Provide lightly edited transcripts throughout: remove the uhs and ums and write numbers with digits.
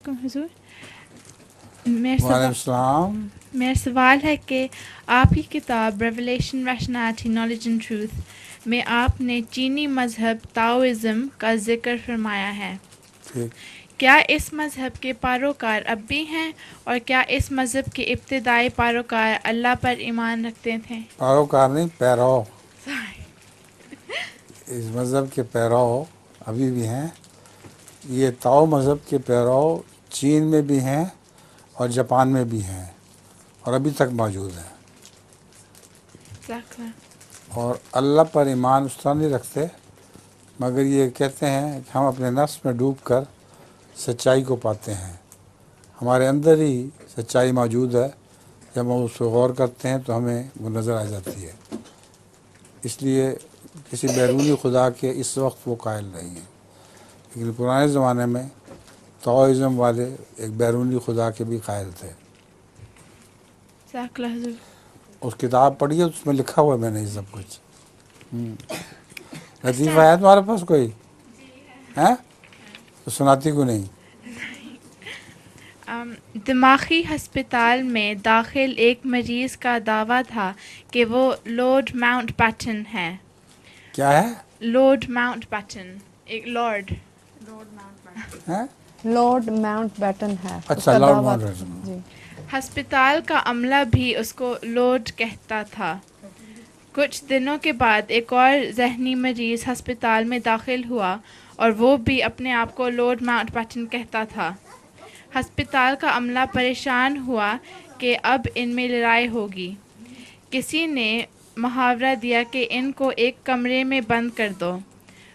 علیکم حضور. وعلیکم السلام. میرا سوال ہے کہ آپ کی کتاب revelation rationality knowledge and truth میں آپ نے چینی مذہب تاؤزم کا ذکر فرمایا ہے. ٹھیک. کیا اس مذہب کے پیروکار اب بھی ہیں، اور کیا اس مذہب کے ابتدائی پیروکار اللہ پر ایمان رکھتے تھے؟ پیروکار نہیں، پیرو. اس مذہب کے پیرو ابھی بھی ہیں. یہ تاؤ مذہب کے پیرو چین میں بھی ہیں اور جاپان میں بھی ہیں اور ابھی تک موجود ہیں. اور اللہ پر ایمان اس طرح نہیں رکھتے، مگر یہ کہتے ہیں کہ ہم اپنے نفس میں ڈوب کر سچائی کو پاتے ہیں. ہمارے اندر ہی سچائی موجود ہے، جب ہم اس پہ غور کرتے ہیں تو ہمیں وہ نظر آ جاتی ہے. اس لیے کسی بیرونی خدا کے اس وقت وہ قائل نہیں ہیں. لیکن پرانے زمانے میں تاؤزم والے ایک بیرونی خدا کے بھی قائل تھے. اس کتاب پڑھی ہے، اس میں لکھا ہوا ہے میں نے یہ سب کچھ. لطیفہ ہے تمہارے پاس کوئی؟ ہیں تو سناتی کو نہیں. دماغی ہسپتال میں داخل ایک مریض کا دعویٰ تھا کہ وہ لارڈ ماؤنٹ بیٹن ہے. کیا ہے؟ لارڈ ماؤنٹ بیٹن، ایک لارڈ ماؤنٹ بیٹن ہے. اچھا، لارڈ ماؤنٹ بیٹن. جی. ہسپتال کا عملہ بھی اس کو لارڈ کہتا تھا. کچھ دنوں کے بعد ایک اور ذہنی مریض ہسپتال میں داخل ہوا اور وہ بھی اپنے آپ کو لارڈ ماؤنٹ بیٹن کہتا تھا. ہسپتال کا عملہ پریشان ہوا کہ اب ان میں لڑائی ہوگی. کسی نے محاورہ دیا کہ ان کو ایک کمرے میں بند کر دو،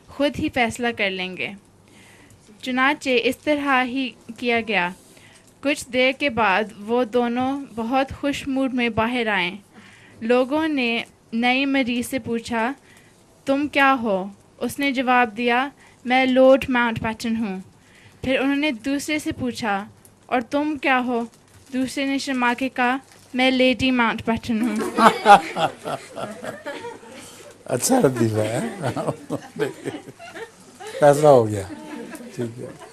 خود ہی فیصلہ کر لیں گے. چنانچہ اس طرح ہی کیا گیا. کچھ دیر کے بعد وہ دونوں بہت خوش موڈ میں باہر آئے. لوگوں نے نئی مریض سے پوچھا، تم کیا ہو؟ اس نے جواب دیا، میں لارڈ ماؤنٹ بیٹن ہوں. پھر انہوں نے دوسرے سے پوچھا، اور تم کیا ہو؟ دوسرے نے شرما کے کہا، میں لیڈی ماؤنٹ بیٹن ہوں. اچھا لطیفہ ہے. فیصلہ ہو گیا. ٹھیک ہے.